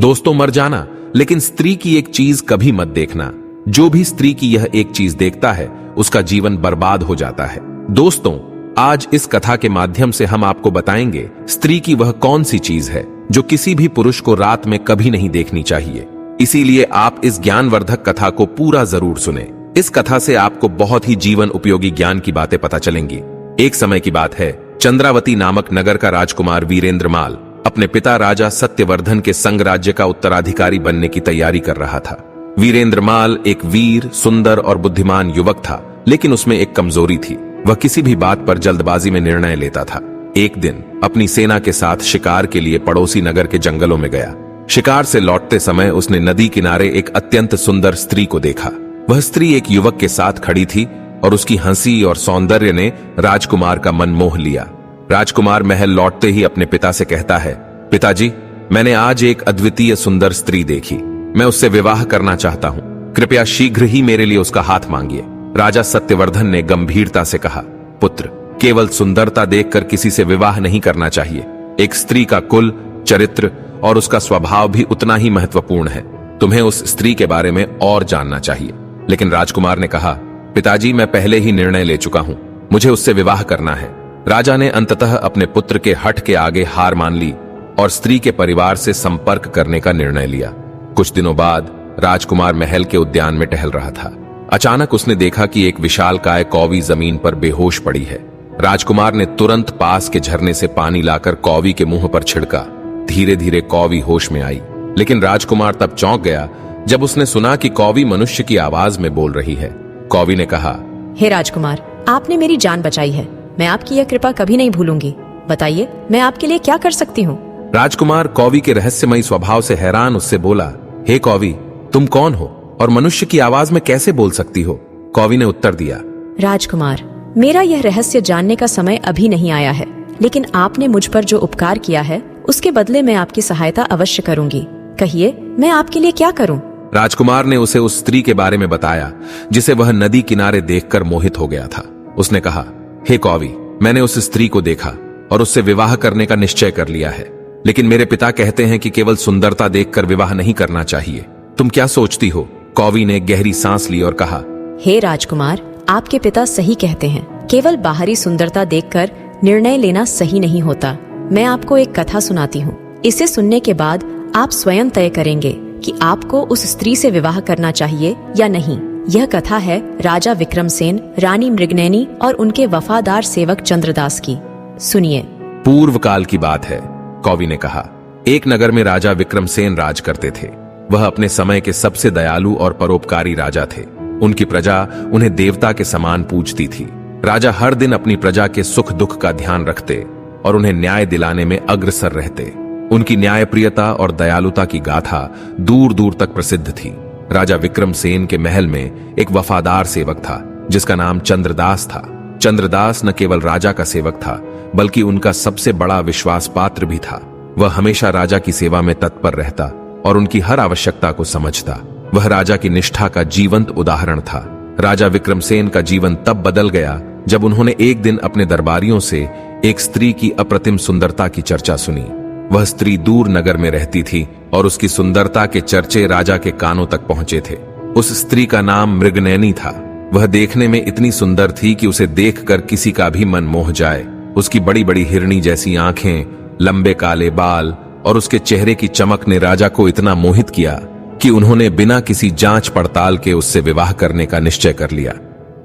दोस्तों, मर जाना, लेकिन स्त्री की एक चीज कभी मत देखना। जो भी स्त्री की यह एक चीज देखता है उसका जीवन बर्बाद हो जाता है। दोस्तों, आज इस कथा के माध्यम से हम आपको बताएंगे स्त्री की वह कौन सी चीज है जो किसी भी पुरुष को रात में कभी नहीं देखनी चाहिए। इसीलिए आप इस ज्ञानवर्धक कथा को पूरा जरूर सुने। इस कथा से आपको बहुत ही जीवन उपयोगी ज्ञान की बातें पता चलेंगी। एक समय की बात है, चंद्रावती नामक नगर का राजकुमार वीरेंद्रमाल अपने पिता राजा सत्यवर्धन के संग राज्य का उत्तराधिकारी बनने की तैयारी कर रहा था। वीरेंद्रमाल एक वीर, सुंदर और बुद्धिमान युवक था, लेकिन उसमें एक कमजोरी थी। वह किसी भी बात पर जल्दबाजी में निर्णय लेता था। एक दिन अपनी सेना के साथ शिकार के लिए पड़ोसी नगर के जंगलों में गया। शिकार से लौटते समय उसने नदी किनारे एक अत्यंत सुंदर स्त्री को देखा। वह स्त्री एक युवक के साथ खड़ी थी और उसकी हंसी और सौंदर्य ने राजकुमार का मन मोह लिया। राजकुमार महल लौटते ही अपने पिता से कहता है, पिताजी, मैंने आज एक अद्वितीय सुंदर स्त्री देखी। मैं उससे विवाह करना चाहता हूँ। कृपया शीघ्र ही मेरे लिए उसका हाथ मांगिए। राजा सत्यवर्धन ने गंभीरता से कहा, पुत्र, केवल सुंदरता देखकर किसी से विवाह नहीं करना चाहिए। एक स्त्री का कुल, चरित्र और उसका स्वभाव भी उतना ही महत्वपूर्ण है। तुम्हें उस स्त्री के बारे में और जानना चाहिए। लेकिन राजकुमार ने कहा, पिताजी, मैं पहले ही निर्णय ले चुका हूं, मुझे उससे विवाह करना है। राजा ने अंततः अपने पुत्र के हठ के आगे हार मान ली और स्त्री के परिवार से संपर्क करने का निर्णय लिया। कुछ दिनों बाद राजकुमार महल के उद्यान में टहल रहा था। अचानक उसने देखा कि एक विशालकाय कौवी जमीन पर बेहोश पड़ी है। राजकुमार ने तुरंत पास के झरने से पानी लाकर कौवी के मुंह पर छिड़का। धीरे धीरे कौवी होश में आई, लेकिन राजकुमार तब चौंक गया जब उसने सुना कि कौवी मनुष्य की आवाज में बोल रही है। कौवी ने कहा, हे राजकुमार, आपने मेरी जान बचाई है। मैं आपकी यह कृपा कभी नहीं भूलूंगी। बताइए, मैं आपके लिए क्या कर सकती हूँ? राजकुमार कौवी के रहस्यमयी स्वभाव से हैरान उससे बोला, हे कौवी, तुम कौन हो और मनुष्य की आवाज में कैसे बोल सकती हो? कौवी ने उत्तर दिया, राजकुमार, मेरा यह रहस्य जानने का समय अभी नहीं आया है, लेकिन आपने मुझ पर जो उपकार किया है उसके बदले मैं आपकी सहायता अवश्य करूंगी। कहिए, मैं आपके लिए क्या करूं? राजकुमार ने उसे उस स्त्री के बारे में बताया जिसे वह नदी किनारे देखकर मोहित हो गया था। उसने कहा, हे कौवी, मैंने उस स्त्री को देखा और उससे विवाह करने का निश्चय कर लिया है, लेकिन मेरे पिता कहते हैं कि केवल सुंदरता देखकर विवाह नहीं करना चाहिए। तुम क्या सोचती हो? कौवी ने गहरी सांस ली और कहा, हे राजकुमार, आपके पिता सही कहते हैं। केवल बाहरी सुंदरता देखकर निर्णय लेना सही नहीं होता। मैं आपको एक कथा सुनाती हूँ। इसे सुनने के बाद आप स्वयं तय करेंगे कि आपको उस स्त्री से विवाह करना चाहिए या नहीं। यह कथा है राजा विक्रमसेन, रानी मृगनयनी और उनके वफादार सेवक चंद्रदास की। सुनिए। पूर्व काल की बात है, कौवी ने कहा। एक नगर में राजा विक्रमसेन राज करते थे। वह अपने समय के सबसे दयालु और परोपकारी राजा थे। उनकी प्रजा उन्हें देवता के समान पूजती थी। राजा हर दिन अपनी प्रजा के सुख दुख का ध्यान रखते और उन्हें न्याय दिलाने में अग्रसर रहते। उनकी न्यायप्रियता और दयालुता की गाथा दूर दूर तक प्रसिद्ध थी। राजा विक्रमसेन के महल में एक वफादार सेवक था जिसका नाम चंद्रदास था। चंद्रदास न केवल राजा का सेवक था, बल्कि उनका सबसे बड़ा विश्वास पात्र भी था। वह हमेशा राजा की सेवा में तत्पर रहता और उनकी हर आवश्यकता को समझता। वह राजा की निष्ठा का जीवंत उदाहरण था। राजा विक्रमसेन का जीवन तब बदल गया जब उन्होंने एक दिन अपने दरबारियों से एक स्त्री की अप्रतिम सुंदरता की चर्चा सुनी। वह स्त्री दूर नगर में रहती थी और उसकी सुंदरता के चर्चे राजा के कानों तक पहुंचे थे। उस स्त्री का नाम मृगनयनी था। वह देखने में इतनी सुंदर थी कि उसे देखकर किसी का भी मन मोह जाए। उसकी बड़ी बड़ी हिरणी जैसी आंखें, लंबे काले बाल और उसके चेहरे की चमक ने राजा को इतना मोहित किया कि उन्होंने बिना किसी जांच पड़ताल के उससे विवाह करने का निश्चय कर लिया।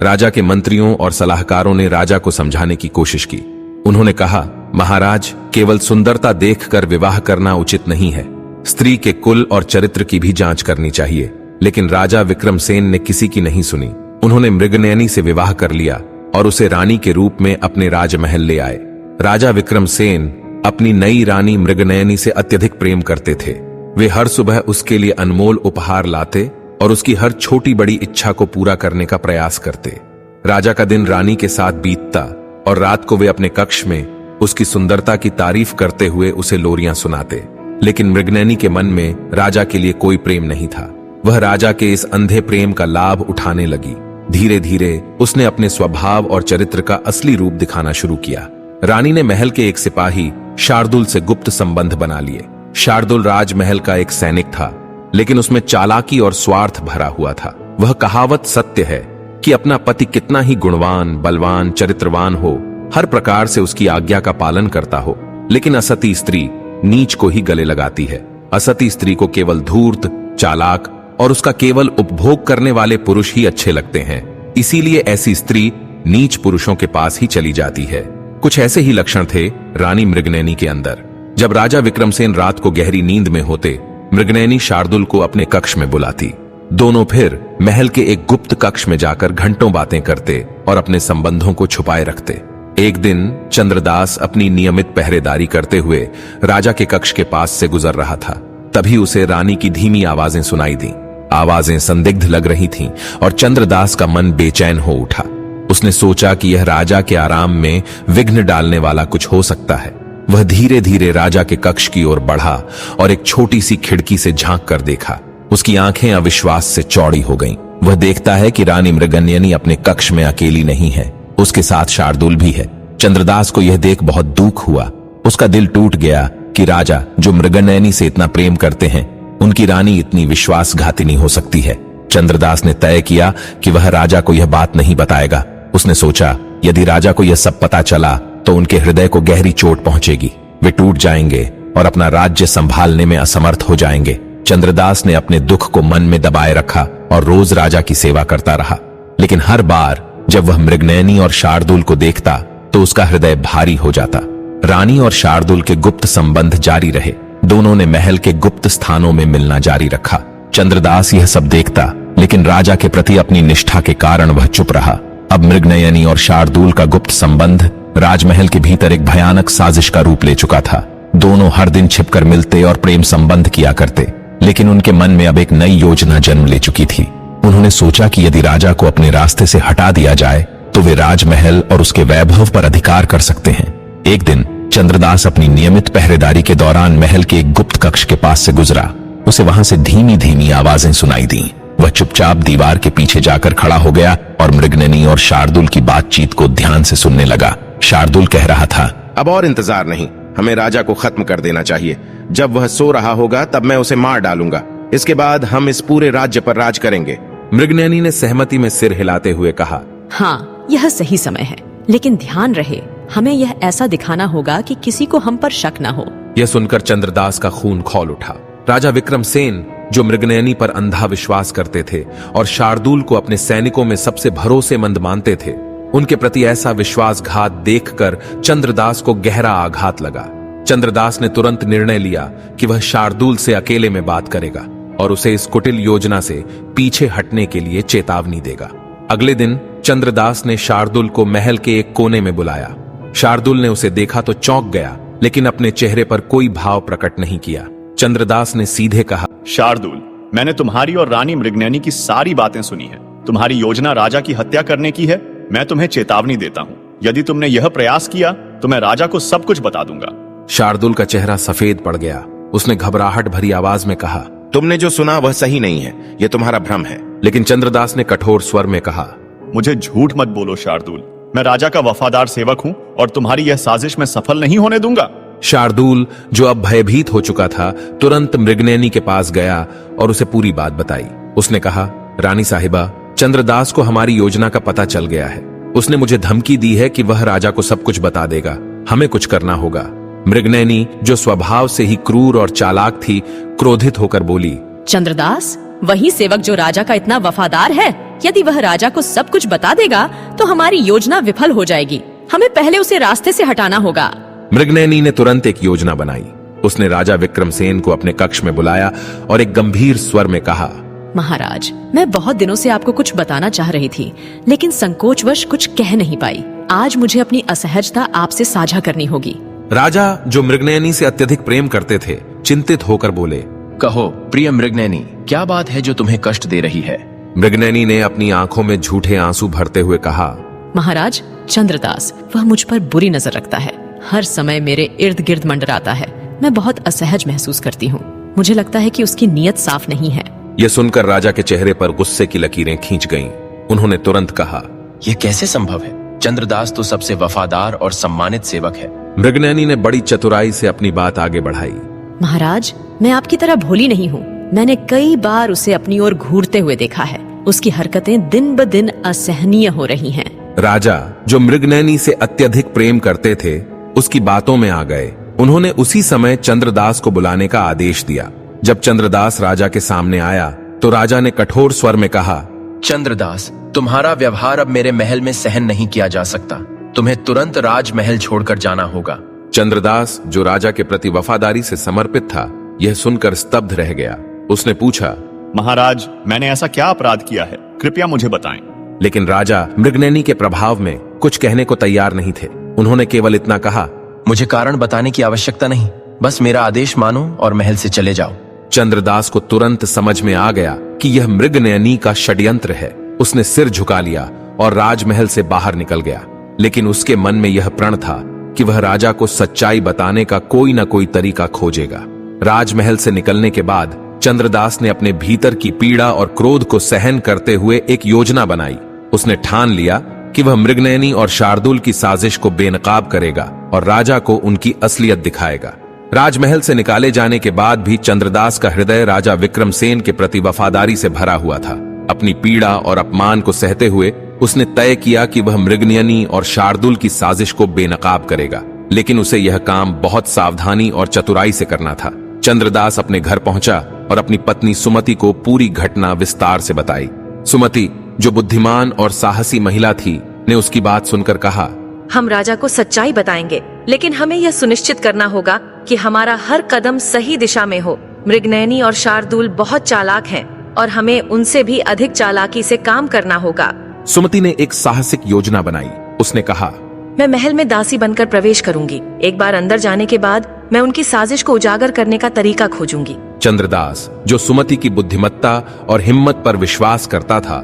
राजा के मंत्रियों और सलाहकारों ने राजा को समझाने की कोशिश की। उन्होंने कहा, महाराज, केवल सुंदरता देखकर विवाह करना उचित नहीं है। स्त्री के कुल और चरित्र की भी जांच करनी चाहिए। लेकिन राजा विक्रमसेन ने किसी की नहीं सुनी। उन्होंने मृगनयनी से विवाह कर लिया और उसे रानी के रूप में अपने राजमहल ले आए। राजा विक्रमसेन अपनी नई रानी मृगनयनी से अत्यधिक प्रेम करते थे। वे हर सुबह उसके लिए अनमोल उपहार लाते और उसकी हर छोटी बड़ी इच्छा को पूरा करने का प्रयास करते। राजा का दिन रानी के साथ बीतता और रात को वे अपने कक्ष में उसकी सुंदरता की तारीफ करते हुए उसे लोरियां सुनाते। लेकिन मृगनयनी के मन में राजा के लिए कोई प्रेम नहीं था। वह राजा के इस अंधे प्रेम का लाभ उठाने लगी। धीरे धीरे उसने अपने स्वभाव और चरित्र का असली रूप दिखाना शुरू किया। रानी ने महल के एक सिपाही शार्दुल से गुप्त संबंध बना लिए। शार्दुल राजमहल का एक सैनिक था, लेकिन उसमें चालाकी और स्वार्थ भरा हुआ था। वह कहावत सत्य है कि अपना पति कितना ही गुणवान, बलवान, चरित्रवान हो, हर प्रकार से उसकी आज्ञा का पालन करता हो, लेकिन असती स्त्री नीच को ही गले लगाती है। असती स्त्री को केवल धूर्त, चालाक और उसका केवल उपभोग करने वाले पुरुष ही अच्छे लगते हैं। इसीलिए ऐसी स्त्री नीच पुरुषों के पास ही चली जाती है। कुछ ऐसे ही लक्षण थे रानी मृगनयनी के अंदर। जब राजा विक्रमसेन रात को गहरी नींद में होते, मृगनयनी शार्दुल को अपने कक्ष में बुलाती। दोनों फिर महल के एक गुप्त कक्ष में जाकर घंटों बातें करते और अपने संबंधों को छुपाए रखते। एक दिन चंद्रदास अपनी नियमित पहरेदारी करते हुए राजा के कक्ष के पास से गुजर रहा था। तभी उसे रानी की धीमी आवाजें सुनाई दी। आवाजें संदिग्ध लग रही थीं और चंद्रदास का मन बेचैन हो उठा। उसने सोचा कि यह राजा के आराम में विघ्न डालने वाला कुछ हो सकता है। वह धीरे धीरे राजा के कक्ष की ओर बढ़ा और एक छोटी सी खिड़की से झांक कर देखा। उसकी आंखें अविश्वास से चौड़ी हो गईं। वह देखता है कि रानी मृगनयनी अपने कक्ष में अकेली नहीं है, उसके साथ शार्दुल भी है। चंद्रदास को यह देख बहुत दुख हुआ। उसका दिल टूट गया कि राजा, जो मृगनयनी से इतना प्रेम करते हैं, उनकी रानी इतनी विश्वासघातिनी हो सकती है। चंद्रदास ने तय किया कि वह राजा को यह बात नहीं बताएगा। उसने सोचा, यदि राजा को यह सब पता चला तो उनके हृदय को गहरी चोट पहुंचेगी, वे टूट जाएंगे और अपना राज्य संभालने में असमर्थ हो जाएंगे। चंद्रदास ने अपने दुख को मन में दबाए रखा और रोज राजा की सेवा करता रहा। लेकिन हर बार जब वह मृगनयनी और शार्दुल को देखता तो उसका हृदय भारी हो जाता। रानी और शार्दुल के गुप्त संबंध जारी रहे। दोनों ने महल के गुप्त स्थानों में मिलना जारी रखा। चंद्रदास यह सब देखता, लेकिन राजा के प्रति अपनी निष्ठा के कारण वह चुप रहा। अब मृगनयनी और शार्दुल का गुप्त संबंध राजमहल के भीतर एक भयानक साजिश का रूप ले चुका था। दोनों हर दिन छिपकर मिलते और प्रेम संबंध किया करते, लेकिन उनके मन में अब एक नई योजना जन्म ले चुकी थी। उन्होंने सोचा कि यदि राजा को अपने रास्ते से हटा दिया जाए तो वे राजमहल और उसके वैभव पर अधिकार कर सकते हैं। एक दिन चंद्रदास अपनी नियमित पहरेदारी के दौरान महल के एक गुप्त कक्ष के पास से गुजरा। उसे वहां से धीमी धीमी आवाजें सुनाई दी। वह चुपचाप दीवार के पीछे जाकर खड़ा हो गया और मृगनयनी और शार्दुल की बातचीत को ध्यान से सुनने लगा। शार्दुल कह रहा था, अब और इंतजार नहीं, हमें राजा को खत्म कर देना चाहिए। जब वह सो रहा होगा तब मैं उसे मार डालूंगा। इसके बाद हम इस पूरे राज्य पर राज करेंगे। मृगनयनी ने सहमति में सिर हिलाते हुए कहा, हाँ, यह सही समय है, लेकिन ध्यान रहे, हमें यह ऐसा दिखाना होगा कि किसी को हम पर शक न हो। यह सुनकर चंद्रदास का खून खौल उठा। राजा विक्रमसेन, जो मृगनयनी पर अंधा विश्वास करते थे और शार्दुल को अपने सैनिकों में सबसे भरोसेमंद मानते थे, उनके प्रति ऐसा विश्वासघात देखकर चंद्रदास को गहरा आघात लगा। चंद्रदास ने तुरंत निर्णय लिया कि वह शार्दुल से अकेले में बात करेगा और उसे इस कुटिल योजना से पीछे हटने के लिए चेतावनी देगा। अगले दिन चंद्रदास ने शार्दुल को महल के एक कोने में बुलाया। शार्दुल ने उसे देखा तो चौंक गया, लेकिन अपने चेहरे पर कोई भाव प्रकट नहीं किया। चंद्रदास ने सीधे कहा, शार्दुल, मैंने तुम्हारी और रानी मृगनयनी की सारी बातें सुनी है। तुम्हारी योजना राजा की हत्या करने की है। मैं तुम्हें चेतावनी देता हूँ, यदि तुमने यह प्रयास किया तो मैं राजा को सब कुछ बता दूंगा। शार्दुल का चेहरा सफेद पड़ गया। उसने घबराहट भरी आवाज में कहा, तुमने जो सुना वह सही नहीं है, यह तुम्हारा भ्रम है। लेकिन चंद्रदास ने कठोर स्वर में कहा, मुझे झूठ मत बोलो शार्दुल, मैं राजा का वफादार सेवक हूँ और तुम्हारी यह साजिश मैं सफल नहीं होने दूंगा। शार्दुल, जो अब भयभीत हो चुका था, तुरंत मृगनयनी के पास गया और उसे पूरी बात बताई। उसने कहा, रानी साहिबा, चंद्रदास को हमारी योजना का पता चल गया है। उसने मुझे धमकी दी है कि वह राजा को सब कुछ बता देगा। हमें कुछ करना होगा। मृगनयनी, जो स्वभाव से ही क्रूर और चालाक थी, क्रोधित होकर बोली, चंद्रदास, वही सेवक जो राजा का इतना वफादार है, यदि वह राजा को सब कुछ बता देगा तो हमारी योजना विफल हो जाएगी। हमें पहले उसे रास्ते से हटाना होगा। मृगनयनी ने तुरंत एक योजना बनाई। उसने राजा विक्रमसेन को अपने कक्ष में बुलाया और एक गंभीर स्वर में कहा, महाराज, मैं बहुत दिनों से आपको कुछ बताना चाह रही थी, लेकिन संकोचवश कुछ कह नहीं पाई। आज मुझे अपनी असहजता आपसे साझा करनी होगी। राजा, जो मृगनयनी से अत्यधिक प्रेम करते थे, चिंतित होकर बोले, कहो प्रिय मृगनयनी, क्या बात है जो तुम्हें कष्ट दे रही है? मृगनयनी ने अपनी आंखों में झूठे आंसू भरते हुए कहा, महाराज, चंद्रदास, वह मुझ पर बुरी नजर रखता है। हर समय मेरे इर्द गिर्द मंडराता है। मैं बहुत असहज महसूस करती हूँ। मुझे लगता है कि उसकी नीयत साफ नहीं है। यह सुनकर राजा के चेहरे पर गुस्से की लकीरें खींच गईं। उन्होंने तुरंत कहा, यह कैसे संभव है? चंद्रदास तो सबसे वफादार और सम्मानित सेवक है। मृगनयनी ने बड़ी चतुराई से अपनी बात आगे बढ़ाई। महाराज, मैं आपकी तरह भोली नहीं हूँ। मैंने कई बार उसे अपनी ओर घूरते हुए देखा है। उसकी हरकतें दिन ब दिन असहनीय हो रही हैं। राजा, जो मृगनयनी से अत्यधिक प्रेम करते थे, उसकी बातों में आ गए। उन्होंने उसी समय चंद्रदास को बुलाने का आदेश दिया। जब चंद्रदास राजा के सामने आया तो राजा ने कठोर स्वर में कहा, चंद्रदास, तुम्हारा व्यवहार अब मेरे महल में सहन नहीं किया जा सकता। तुम्हें तुरंत राजमहल छोड़कर जाना होगा। चंद्रदास, जो राजा के प्रति वफादारी से समर्पित था, यह सुनकर स्तब्ध रह गया। उसने पूछा, महाराज, मैंने ऐसा क्या अपराध किया है? कृपया मुझे बताएं। लेकिन राजा मृगनयनी के प्रभाव में कुछ कहने को तैयार नहीं थे। उन्होंने केवल इतना कहा, मुझे कारण बताने की आवश्यकता नहीं, बस मेरा आदेश मानो और महल से चले जाओ। चंद्रदास को तुरंत समझ में आ गया कि यह मृगनयनी का षड्यंत्र है। उसने सिर झुका लिया और राजमहल से बाहर निकल गया। लेकिन उसके मन में यह प्रण था कि वह राजा को सच्चाई बताने का कोई न कोई तरीका खोजेगा। राजमहल से निकलने के बाद चंद्रदास ने अपने भीतर की पीड़ा और क्रोध को सहन करते हुए एक योजना बनाई। उसने ठान लिया कि वह मृगनयनी और शार्दुल की साजिश को बेनकाब करेगा और राजा को उनकी असलियत दिखाएगा। राजमहल से निकाले जाने के बाद भी चंद्रदास का हृदय राजा विक्रमसेन के प्रति वफादारी से भरा हुआ था। अपनी पीड़ा और अपमान को सहते हुए उसने तय किया कि वह मृगनयनी और शार्दुल की साजिश को बेनकाब करेगा। लेकिन उसे यह काम बहुत सावधानी और चतुराई से करना था। चंद्रदास अपने घर पहुंचा और अपनी पत्नी सुमति को पूरी घटना विस्तार से बताई। सुमति, जो बुद्धिमान और साहसी महिला थी, ने उसकी बात सुनकर कहा, हम राजा को सच्चाई बताएंगे, लेकिन हमें यह सुनिश्चित करना होगा कि हमारा हर कदम सही दिशा में हो। मृगनयनी और शार्दुल बहुत चालाक हैं और हमें उनसे भी अधिक चालाकी से काम करना होगा। सुमति ने एक साहसिक योजना बनाई। उसने कहा, मैं महल में दासी बनकर प्रवेश करूंगी। एक बार अंदर जाने के बाद मैं उनकी साजिश को उजागर करने का तरीका खोजूंगी। चंद्रदास, जो सुमति की बुद्धिमत्ता और हिम्मत पर विश्वास करता था,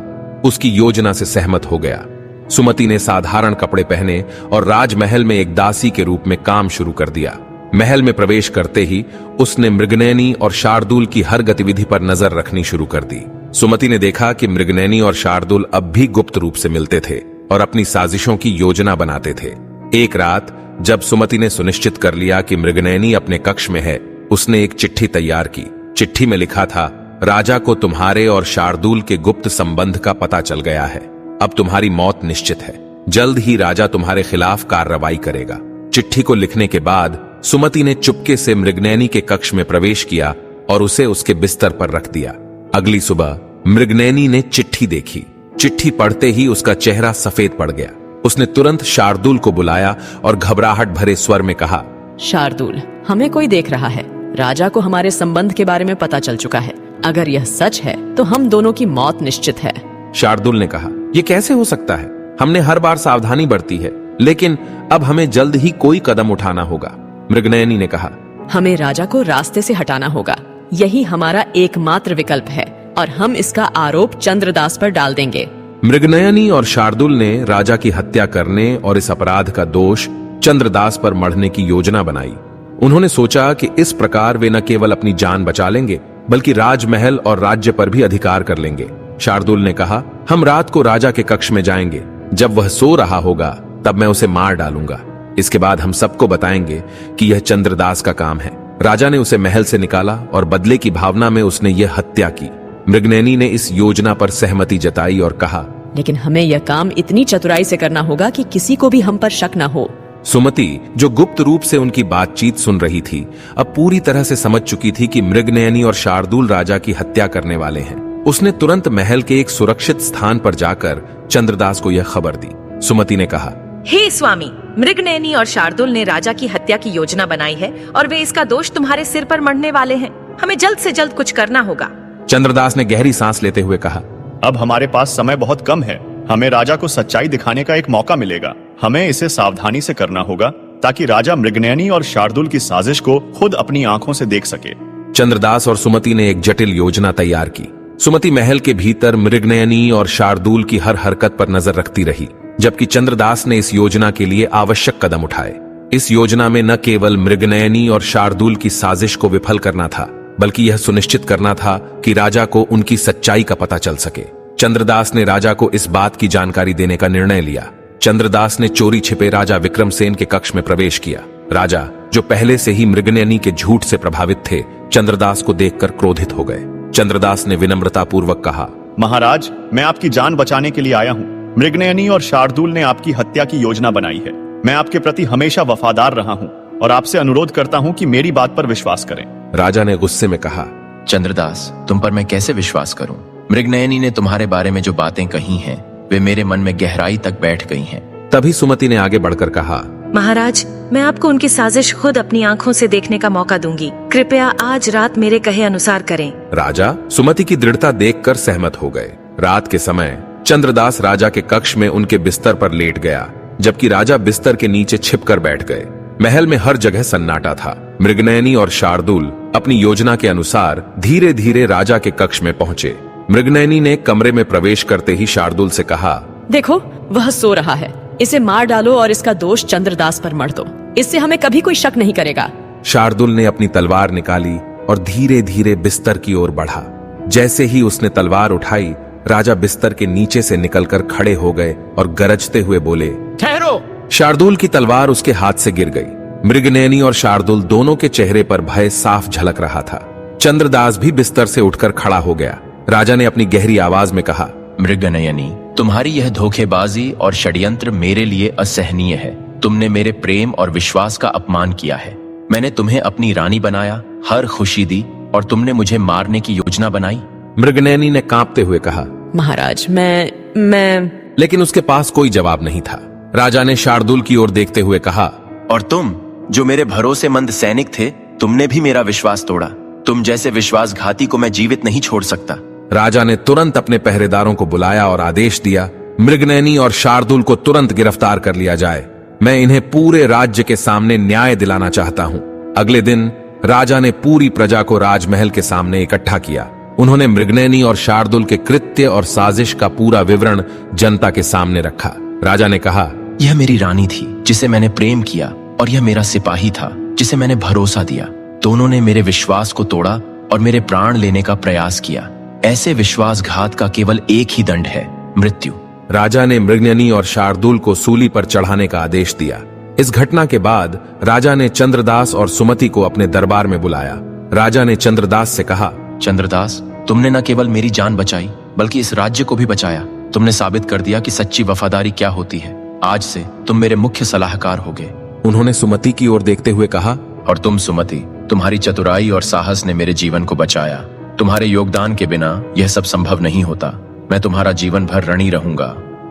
उसकी योजना से सहमत हो गया। सुमति ने साधारण कपड़े पहने और राजमहल में एक दासी के रूप में काम शुरू कर दिया। महल में प्रवेश करते ही उसने मृगनयनी और शार्दुल की हर गतिविधि पर नजर रखनी शुरू कर दी। सुमति ने देखा कि मृगनयनी और शार्दुल अब भी गुप्त रूप से मिलते थे और अपनी साजिशों की योजना बनाते थे। एक रात जब सुमति ने सुनिश्चित कर लिया कि मृगनयनी अपने कक्ष में है, उसने एक चिट्ठी तैयार की। चिट्ठी में लिखा था, राजा को तुम्हारे और शार्दुल के गुप्त संबंध का पता चल गया है। अब तुम्हारी मौत निश्चित है। जल्द ही राजा तुम्हारे खिलाफ कार्रवाई करेगा। चिट्ठी को लिखने के बाद सुमति ने चुपके से मृगनयनी के कक्ष में प्रवेश किया और उसे उसके बिस्तर पर रख दिया। अगली सुबह मृगनयनी ने चिट्ठी देखी। चिट्ठी पढ़ते ही उसका चेहरा सफेद पड़ गया। उसने तुरंत शार्दुल को बुलाया और घबराहट भरे स्वर में कहा, शार्दुल, हमें कोई देख रहा है। राजा को हमारे संबंध के बारे में पता चल चुका है। अगर यह सच है तो हम दोनों की मौत निश्चित है। शार्दुल ने कहा, यह कैसे हो सकता है? हमने हर बार सावधानी बरती है, लेकिन अब हमें जल्द ही कोई कदम उठाना होगा। मृगनयनी ने कहा, हमें राजा को रास्ते से हटाना होगा। यही हमारा एकमात्र विकल्प है और हम इसका आरोप चंद्रदास पर डाल देंगे। मृगनयनी और शार्दुल ने राजा की हत्या करने और इस अपराध का दोष चंद्रदास पर मढ़ने की योजना बनाई। उन्होंने सोचा कि इस प्रकार वे न केवल अपनी जान बचा लेंगे, बल्कि राजमहल और राज्य पर भी अधिकार कर लेंगे। शार्दुल ने कहा, हम रात को राजा के कक्ष में जाएंगे। जब वह सो रहा होगा तब मैं उसे मार डालूंगा। इसके बाद हम सबको बताएंगे कि यह चंद्रदास का काम है। राजा ने उसे महल से निकाला और बदले की भावना में उसने यह हत्या की। मृगनयनी ने इस योजना पर सहमति जताई और कहा, लेकिन हमें यह काम इतनी चतुराई से करना होगा कि किसी को भी हम पर शक न हो। सुमति, जो गुप्त रूप से उनकी बातचीत सुन रही थी, अब पूरी तरह से समझ चुकी थी कि मृगनयनी और शार्दुल राजा की हत्या करने वाले हैं। उसने तुरंत महल के एक सुरक्षित स्थान पर जाकर चंद्रदास को यह खबर दी। सुमति ने कहा, हे स्वामी, मृगनयनी और शार्दुल ने राजा की हत्या की योजना बनाई है और वे इसका दोष तुम्हारे सिर पर मढ़ने वाले हैं। हमें जल्द से जल्द कुछ करना होगा। चंद्रदास ने गहरी सांस लेते हुए कहा, अब हमारे पास समय बहुत कम है। हमें राजा को सच्चाई दिखाने का एक मौका मिलेगा। हमें इसे सावधानी से करना होगा ताकि राजा मृगनयनी और शार्दुल की साजिश को खुद अपनी आंखों से देख सके। चंद्रदास और सुमति ने एक जटिल योजना तैयार की। सुमति महल के भीतर मृगनयनी और शार्दुल की हर हरकत पर नजर रखती रही, जबकि चंद्रदास ने इस योजना के लिए आवश्यक कदम उठाए। इस योजना में न केवल मृगनयनी और शार्दुल की साजिश को विफल करना था, बल्कि यह सुनिश्चित करना था कि राजा को उनकी सच्चाई का पता चल सके। चंद्रदास ने राजा को इस बात की जानकारी देने का निर्णय लिया। चंद्रदास ने चोरी छिपे राजा विक्रमसेन के कक्ष में प्रवेश किया। राजा, जो पहले से ही मृगनयनी के झूठ से प्रभावित थे, चंद्रदास को देखकर क्रोधित हो गए। चंद्रदास ने विनम्रता पूर्वक कहा, महाराज, मैं आपकी जान बचाने के लिए आया हूँ। मृगनयनी और शार्दूल ने आपकी हत्या की योजना बनाई है। मैं आपके प्रति हमेशा वफादार रहा हूँ और आपसे अनुरोध करता हूँ कि मेरी बात पर विश्वास करें। राजा ने गुस्से में कहा, चंद्रदास, तुम पर मैं कैसे विश्वास करूं? मृगनयनी ने तुम्हारे बारे में जो बातें कही हैं, वे मेरे मन में गहराई तक बैठ गई हैं। तभी सुमति ने आगे बढ़कर कहा, महाराज, मैं आपको उनकी साजिश खुद अपनी आंखों से देखने का मौका दूंगी। कृपया आज रात मेरे कहे अनुसार करें। राजा सुमति की दृढ़ता देखकर सहमत हो गए। रात के समय चंद्रदास राजा के कक्ष में उनके बिस्तर पर लेट गया, जबकि राजा बिस्तर के नीचे छिपकर बैठ गए। महल में हर जगह सन्नाटा था। मृगनयनी और शार्दूल अपनी योजना के अनुसार धीरे धीरे राजा के कक्ष में पहुंचे। मृगनयनी ने कमरे में प्रवेश करते ही शार्दूल से कहा, देखो, वह सो रहा है। इसे मार डालो और इसका दोष चंद्रदास पर मढ़ दो। इससे हमें कभी कोई शक नहीं करेगा। शार्दूल ने अपनी तलवार निकाली और धीरे धीरे बिस्तर की ओर बढ़ा। जैसे ही उसने तलवार उठाई, राजा बिस्तर के नीचे से निकलकर खड़े हो गए और गरजते हुए बोले, ठहरो। शार्दूल की तलवार उसके हाथ से गिर गई। मृगनयनी और शार्दूल दोनों के चेहरे पर भय साफ झलक रहा था। चंद्रदास भी बिस्तर से उठकर खड़ा हो गया। राजा ने अपनी गहरी आवाज में कहा, मृगनयनी, तुम्हारी यह धोखेबाजी और षड्यंत्र मेरे लिए असहनीय है। तुमने मेरे प्रेम और विश्वास का अपमान किया है। मैंने तुम्हें अपनी रानी बनाया, हर खुशी दी, और तुमने मुझे मारने की योजना बनाई। मृगनयनी ने कांपते हुए कहा, महाराज, मैं लेकिन उसके पास कोई जवाब नहीं था। राजा ने शार्दूल की ओर देखते हुए कहा, और तुम, जो मेरे भरोसेमंद सैनिक थे, तुमने भी मेरा विश्वास तोड़ा। तुम जैसे विश्वासघाती को मैं जीवित नहीं छोड़ सकता। राजा ने तुरंत अपने पहरेदारों को बुलाया और आदेश दिया, मृगनयनी और शार्दूल को तुरंत गिरफ्तार कर लिया जाए। मैं इन्हें पूरे राज्य के सामने न्याय दिलाना चाहता हूं। अगले दिन राजा ने पूरी प्रजा को राजमहल के सामने इकट्ठा किया। उन्होंने मृगनयनी और शार्दूल के कृत्य और साजिश का पूरा विवरण जनता के सामने रखा। राजा ने कहा, यह मेरी रानी थी जिसे मैंने प्रेम किया, और यह मेरा सिपाही था जिसे मैंने भरोसा दिया। दोनों ने मेरे विश्वास को तोड़ा और मेरे प्राण लेने का प्रयास किया। ऐसे विश्वासघात का केवल एक ही दंड है, मृत्यु। राजा ने मृगनयनी और शार्दूल को सूली पर चढ़ाने का आदेश दिया। इस घटना के बाद राजा ने चंद्रदास और सुमति को अपने दरबार में बुलाया। राजा ने चंद्रदास से कहा, चंद्रदास, तुमने न केवल मेरी जान बचाई, बल्कि इस राज्य को भी बचाया। तुमने साबित कर दिया कि सच्ची वफादारी क्या होती है। आज से तुम मेरे मुख्य सलाहकार होगे। उन्होंने सुमति की ओर देखते हुए कहा, और तुम सुमति, तुम्हारी चतुराई और साहस ने मेरे जीवन को बचाया। तुम्हारे योगदान के बिना यह सब संभव नहीं होता। मैं तुम्हारा जीवन भर ऋणी रहूंगा।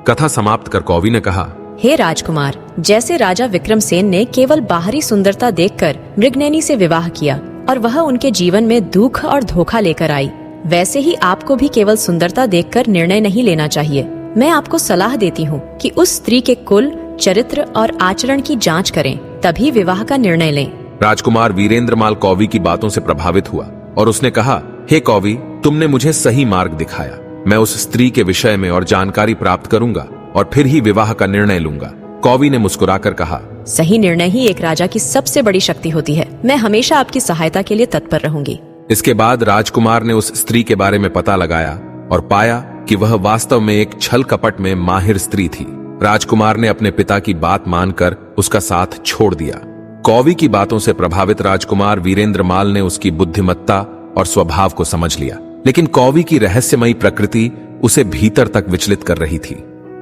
कथा समाप्त कर कौवी ने कहा, हे राजकुमार, जैसे राजा विक्रमसेन ने केवल बाहरी सुंदरता देखकर मृगनयनी से विवाह किया और वह उनके जीवन में दुख और धोखा लेकर आई, वैसे ही आपको भी केवल सुंदरता देखकर निर्णय नहीं लेना चाहिए। मैं आपको सलाह देती हूँ कि उस स्त्री के कुल, चरित्र और आचरण की जांच करें, तभी विवाह का निर्णय लें। राजकुमार वीरेंद्रमाल कौवी की बातों से प्रभावित हुआ और उसने कहा, हे कौवी, तुमने मुझे सही मार्ग दिखाया। मैं उस स्त्री के विषय में और जानकारी प्राप्त करूंगा और फिर ही विवाह का निर्णय लूंगा। कौवी ने मुस्कुराकर कहा, सही निर्णय ही एक राजा की सबसे बड़ी शक्ति होती है। मैं हमेशा आपकी सहायता के लिए तत्पर रहूंगी। इसके बाद राजकुमार ने उस स्त्री के बारे में पता लगाया और पाया कि वह वास्तव में एक छल कपट में माहिर स्त्री थी। राजकुमार ने अपने पिता की बात मानकर उसका साथ छोड़ दिया। कौवी की बातों से प्रभावित राजकुमार वीरेंद्रमाल ने उसकी बुद्धिमत्ता और स्वभाव को समझ लिया, लेकिन कौवी की रहस्यमयी प्रकृति उसे भीतर तक विचलित कर रही थी।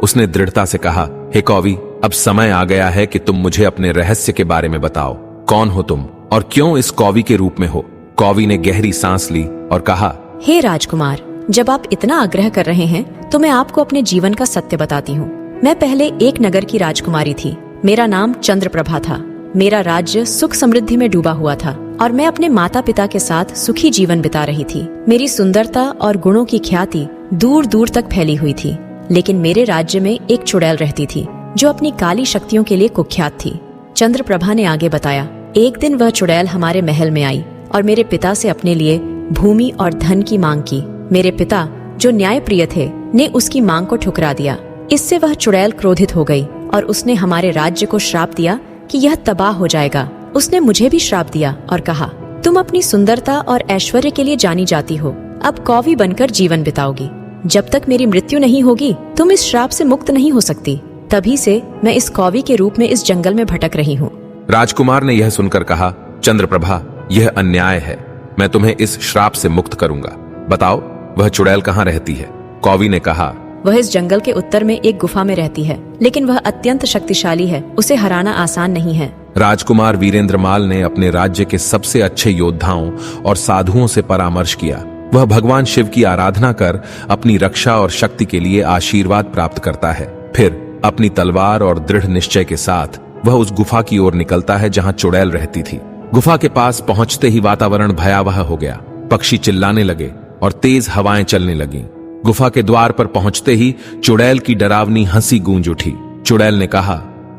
उसने दृढ़ता से कहा, हे कौवी, अब समय आ गया है कि तुम मुझे अपने रहस्य के बारे में बताओ। कौन हो तुम और क्यों इस कौवी के रूप में हो? कौवी ने गहरी सांस ली और कहा, हे राजकुमार, जब आप इतना आग्रह कर रहे हैं तो मैं आपको अपने जीवन का सत्य बताती हूँ। मैं पहले एक नगर की राजकुमारी थी। मेरा नाम चंद्रप्रभा था। मेरा राज्य सुख समृद्धि में डूबा हुआ था और मैं अपने माता पिता के साथ सुखी जीवन बिता रही थी। मेरी सुंदरता और गुणों की ख्याति दूर दूर तक फैली हुई थी। लेकिन मेरे राज्य में एक चुड़ैल रहती थी जो अपनी काली शक्तियों के लिए कुख्यात थी। चंद्रप्रभा ने आगे बताया, एक दिन वह चुड़ैल हमारे महल में आई और मेरे पिता से अपने लिए भूमि और धन की मांग की। मेरे पिता, जो न्याय प्रिय थे, ने उसकी मांग को ठुकरा दिया। इससे वह चुड़ैल क्रोधित हो गई और उसने हमारे राज्य को श्राप दिया कि यह तबाह हो जाएगा। उसने मुझे भी श्राप दिया और कहा, तुम अपनी सुंदरता और ऐश्वर्य के लिए जानी जाती हो, अब कौवी बनकर जीवन बिताओगी। जब तक मेरी मृत्यु नहीं होगी तुम इस श्राप से मुक्त नहीं हो सकती। तभी से मैं इस कौवी के रूप में इस जंगल में भटक रही हूँ। राजकुमार ने यह सुनकर कहा, चंद्रप्रभा, यह अन्याय है। मैं तुम्हें इस श्राप से मुक्त करूंगा। बताओ, वह चुड़ैल कहाँ रहती है? कौवी ने कहा, वह इस जंगल के उत्तर में एक गुफा में रहती है, लेकिन वह अत्यंत शक्तिशाली है, उसे हराना आसान नहीं है। राजकुमार वीरेंद्रमाल ने अपने राज्य के सबसे अच्छे योद्धाओं और साधुओं से परामर्श किया। वह भगवान शिव की आराधना कर अपनी रक्षा और शक्ति के लिए आशीर्वाद प्राप्त करता है। फिर अपनी तलवार और दृढ़ निश्चय के साथ वह उस गुफा की ओर निकलता है जहां चुड़ैल रहती थी। गुफा के पास पहुंचते ही वातावरण भयावह हो गया। पक्षी चिल्लाने लगे और तेज हवाएं चलने लगीं। गुफा के द्वार पर पहुंचते ही चुड़ैल की डरावनी हंसी गूंज उठी। चुड़ैल ने कहा,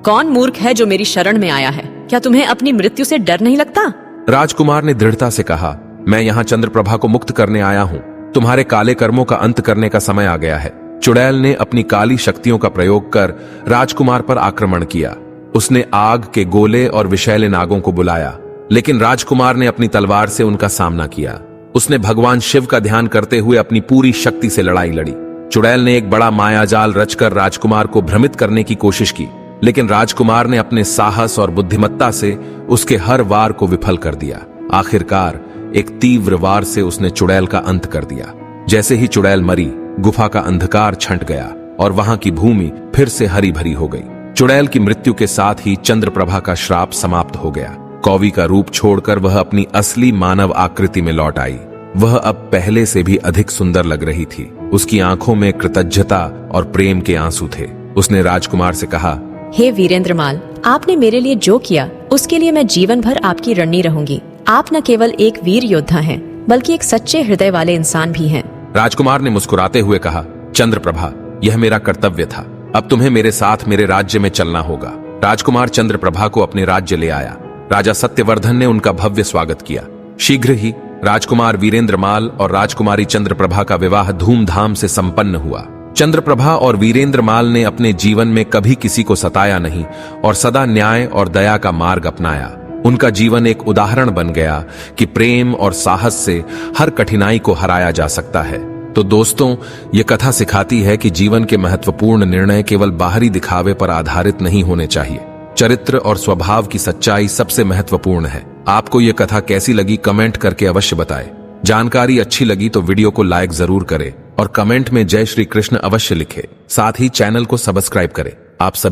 कौन मूर्ख है जो मेरी शरण में आया है? क्या तुम्हें अपनी मृत्यु से डर नहीं लगता? राजकुमार ने दृढ़ता से कहा, मैं यहाँ चंद्रप्रभा को मुक्त करने आया हूँ। तुम्हारे काले कर्मों का अंत करने का समय आ गया है। चुड़ैल ने अपनी काली शक्तियों का प्रयोग कर राजकुमार पर आक्रमण किया। उसने आग के गोले और विषैले नागों को बुलाया, लेकिन राजकुमार ने अपनी तलवार से उनका सामना किया। उसने भगवान शिव का ध्यान करते हुए अपनी पूरी शक्ति से लड़ाई लड़ी। चुड़ैल ने एक बड़ा मायाजाल रचकर राजकुमार को भ्रमित करने की कोशिश की, लेकिन राजकुमार ने अपने साहस और बुद्धिमत्ता से उसके हर वार को विफल कर दिया। आखिरकार एक तीव्र वार से उसने चुड़ैल का अंत कर दिया। जैसे ही चुड़ैल मरी, गुफा का अंधकार छंट गया और वहां की भूमि फिर से हरी भरी हो गई। चुड़ैल की मृत्यु के साथ ही चंद्रप्रभा का श्राप समाप्त हो गया। कौवी का रूप छोड़कर वह अपनी असली मानव आकृति में लौट आई। वह अब पहले से भी अधिक सुंदर लग रही थी। उसकी आंखों में कृतज्ञता और प्रेम के आंसू थे। उसने राजकुमार से कहा, हे वीरेंद्रमाल, आपने मेरे लिए जो किया उसके लिए मैं जीवन भर आपकी ऋणी रहूंगी। आप न केवल एक वीर योद्धा हैं, बल्कि एक सच्चे हृदय वाले इंसान भी हैं। राजकुमार ने मुस्कुराते हुए कहा, चंद्रप्रभा, यह मेरा कर्तव्य था। अब तुम्हें मेरे साथ मेरे राज्य में चलना होगा। राजकुमार चंद्रप्रभा को अपने राज्य ले आया। राजा सत्यवर्धन ने उनका भव्य स्वागत किया। शीघ्र ही राजकुमार वीरेंद्रमाल और राजकुमारी चंद्रप्रभा का विवाह धूमधाम से संपन्न हुआ। चंद्रप्रभा और वीरेंद्रमाल ने अपने जीवन में कभी किसी को सताया नहीं और सदा न्याय और दया का मार्ग अपनाया। उनका जीवन एक उदाहरण बन गया कि प्रेम और साहस से हर कठिनाई को हराया जा सकता है। तो दोस्तों, ये कथा सिखाती है कि जीवन के महत्वपूर्ण निर्णय केवल बाहरी दिखावे पर आधारित नहीं होने चाहिए। चरित्र और स्वभाव की सच्चाई सबसे महत्वपूर्ण है। आपको ये कथा कैसी लगी कमेंट करके अवश्य बताएं। जानकारी अच्छी लगी तो वीडियो को लाइक जरूर करें और कमेंट में जय श्री कृष्ण अवश्य लिखें। साथ ही चैनल को सब्सक्राइब करें। आप सभी